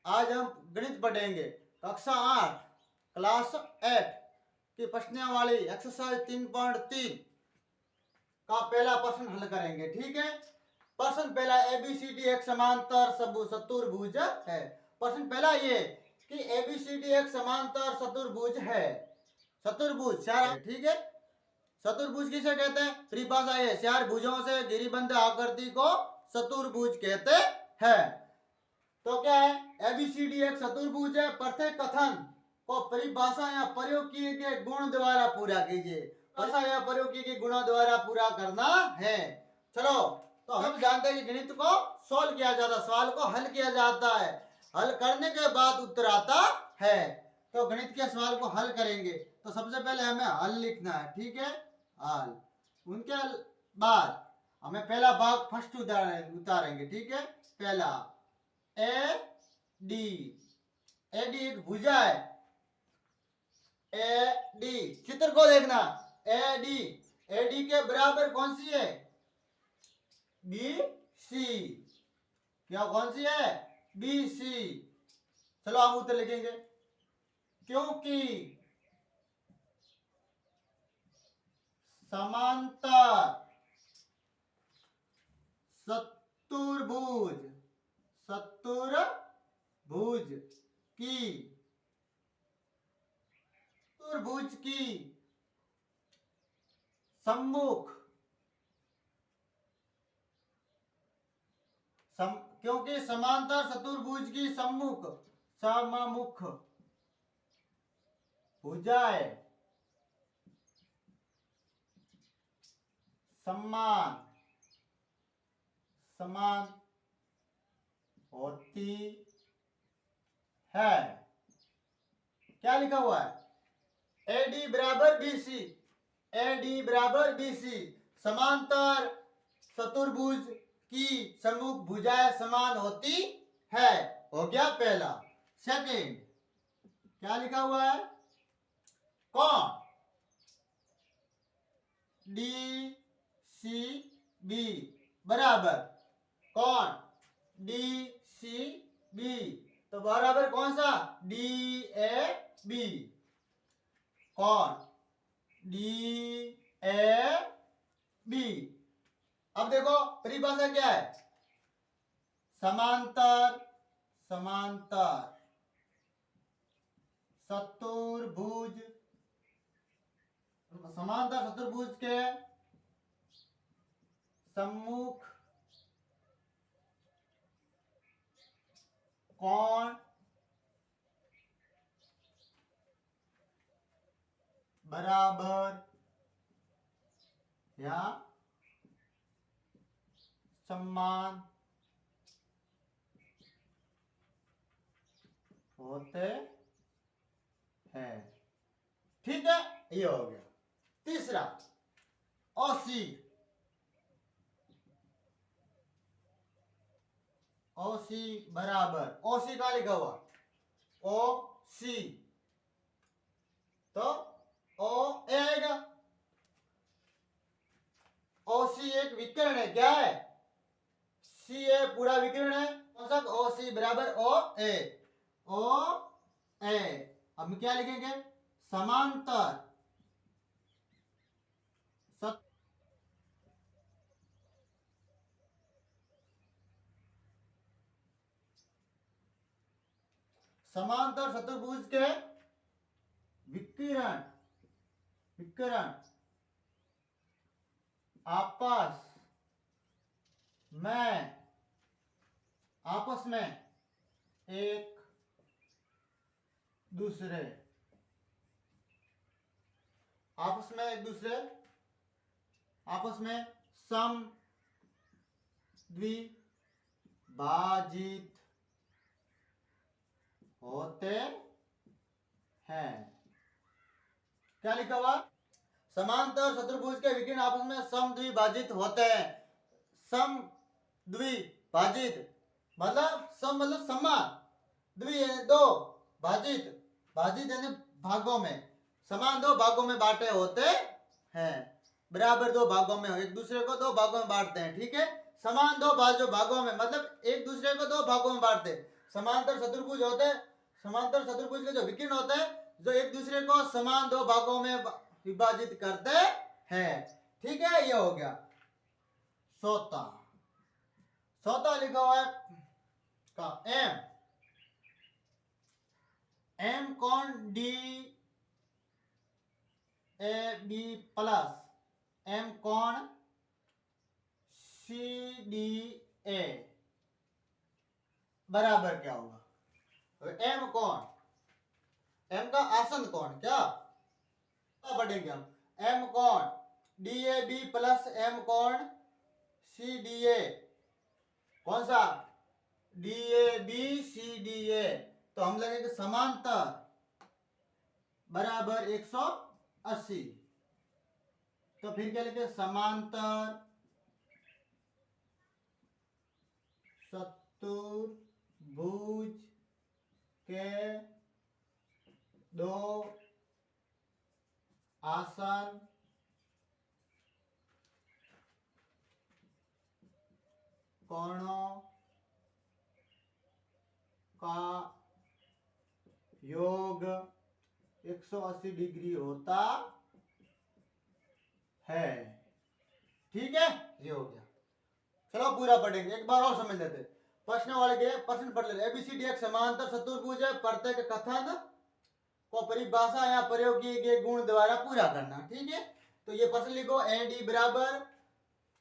आज हम गणित पढ़ेंगे कक्षा 8 क्लास 8 की प्रश्नावली एक्सरसाइज 3.3 का पहला प्रश्न हल करेंगे। ठीक है, प्रश्न पहला एबीसीडी एक समांतर चतुर्भुज है। प्रश्न पहला ये कि एबीसीडी एक समांतर चतुर्भुज है। चतुर्भुज चार, ठीक है। चतुर्भुज किसे कहते हैं? परिभाषा ये, चार भुजों से घिरीबंद आकृति को चतुर्भुज कहते हैं। तो क्या है? एबीसीडी एक चतुर्भुज है। प्रत्येक कथन को परिभाषा या प्रयोग किए गए गुण द्वारा पूरा कीजिए। परिभाषा या प्रयोग किए गए गुणों द्वारा पूरा करना है। चलो, तो हम जानते हैं कि गणित को सोल्व किया जाता है, सवाल को हल किया जाता है, हल करने के बाद उत्तर आता है। तो गणित के सवाल को हल करेंगे तो सबसे पहले हमें हल लिखना है। ठीक है, हल। उनके बाद हमें पहला भाग फर्स्ट उतारेंगे। ठीक है, पहला ए डी एक भुजा है। ए डी, चित्र को देखना। ए डी के बराबर कौन सी है? B C. क्या कौन सी है? B C. चलो हम उत्तर लिखेंगे। क्योंकि समांतर चतुर्भुज की सम्मुख क्योंकि समांतर चतुर्भुज की सममुख भुजाएं समान होती है। क्या लिखा हुआ है? एडी बराबर बीसी। समांतर चतुर्भुज की सम्मुख भुजाएं समान होती है। हो गया पहला। सेकंड क्या लिखा हुआ है? कौन? डी सी बी बराबर कौन? D C B. तो बराबर कौन सा? D A B. कौन? D A B. अब देखो परिभाषा क्या है? समांतर चतुर्भुज, समांतर चतुर्भुज के सम्मुख कोण बराबर या समान होते हैं। ठीक है, ये हो गया। तीसरा ओसी बराबर, ओसी का लिखा हुआ ओ सी, तो ओ ए आएगा। ओसी एक विकर्ण है। क्या है? सी ए पूरा विकर्ण है। ओ सी बराबर ओ ए। अब हम क्या लिखेंगे? समांतर चतुर्भुज के विकर्ण आपस में एक दूसरे समद्विभाजित होते हैं। क्या लिखा हुआ? समांतर चतुर्भुज के विकर्ण आपस में समद्विभाजित होते हैं। समद्विभाजित मतलब समान, द्वि यानी दो, भाजित यानी भागों में, समान दो भागों में बांटे होते हैं। बराबर दो भागों में, एक दूसरे को दो भागों में बांटते हैं। ठीक है, समान दो भागों में मतलब एक दूसरे को दो भागों में बांटते हैं। समांतर चतुर्भुज होते हैं, समांतर चतुर्भुज के जो विकर्ण होते हैं जो एक दूसरे को समान दो भागों में विभाजित करते हैं। ठीक है, ये हो गया चौथा। चौथा लिखा हुआ है का एम कौन D A B plus M कौन सी डी ए बराबर क्या होगा? एम कौन, एम का आसन कौन, क्या पढ़ेंगे हम? एम कौन D A B plus M कौन सी डी ए, कौन सा? D A B C D A. तो हम लगेंगे समांतर बराबर 180। तो फिर क्या लिखे? समांतर चतुर्भुज के दो आसन कोणों का योग 180 डिग्री होता है। ठीक है, ये हो गया। चलो पूरा पढ़ेंगे, एक बार और समझ लेते। प्रश्न वाले के प्रश्न पढ़ लेते। एबीसीडी एक समांतर चतुर्भुज है, प्रत्येक कथन को परिभाषा या प्रयोग किए गए गुण द्वारा पूरा करना। ठीक है, तो ये प्रश्न लिखो ए डी बराबर,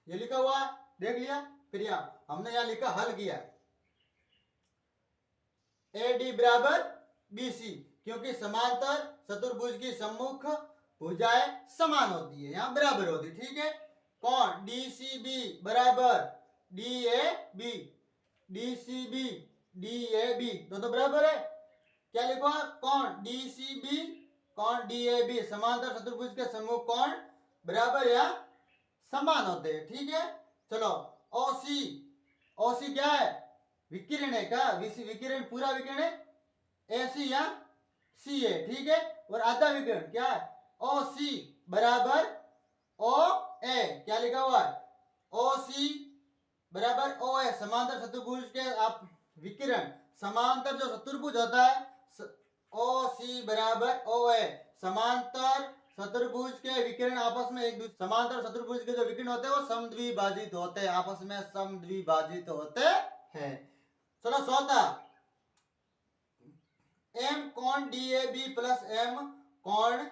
ये लिखा हुआ देख लिया। फिर यहाँ हमने यहाँ लिखा हल किया ए डी बराबर बी सी, क्योंकि समांतर चतुर्भुज की सम्मुख भुजाएं समान होती है, यहाँ बराबर होती है। ठीक है, कौन डी सी बी बराबर D A B, D C B D A B दोनों बराबर है। क्या लिखो? कौन डी सी बी कौन डी ए बी, समांतर चतुर्भुज के सम्मुख कौन बराबर या समान होते हैं। ठीक है, चलो ओसी, ओसी क्या है? विकिरण है क्या? विकिरण पूरा विकिरण है एसी या सी है। ठीक है, और आधा विकिरण क्या है? ओ सी बराबर ओ ए, क्या लिखा हुआ है? ओ सी बराबर ओ ए, समांतर चतुर्भुज के आप विकिरण, समांतर जो चतुर्भुज होता है ओ सी बराबर ओ ए, समांतर चतुर्भुज के विकिरण आपस में एक दूसरे, समांतर चतुर्भुज के जो विकिरण होते हैं वो समद्विभाजित होते हैं, आपस में समद्विभाजित होते हैं। चलो चौथा, एम कौन D A B plus M कौन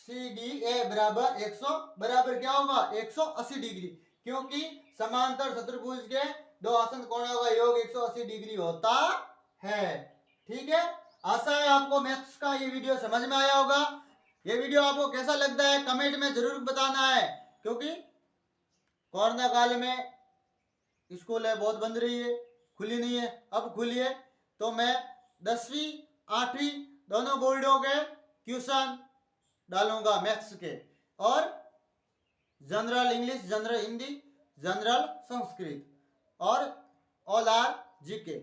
सी डी ए बराबर 100 बराबर क्या होगा? 180 डिग्री, क्योंकि समांतर चतुर्भुज के दो आसन कोणों का योग 180 डिग्री होता है। ठीक है, आशा है आपको मैथ्स का ये वीडियो समझ में आया होगा। ये वीडियो आपको कैसा लगता है कमेंट में जरूर बताना है, क्योंकि कोरोना काल में स्कूल है बहुत बंद रही है, खुली नहीं है, अब खुली है। तो मैं 10वीं 8वीं दोनों बोर्डों के ट्यूशन डालूंगा मैथ्स के, और general English, general Hindi, general Sanskrit और ऑल आर जीके।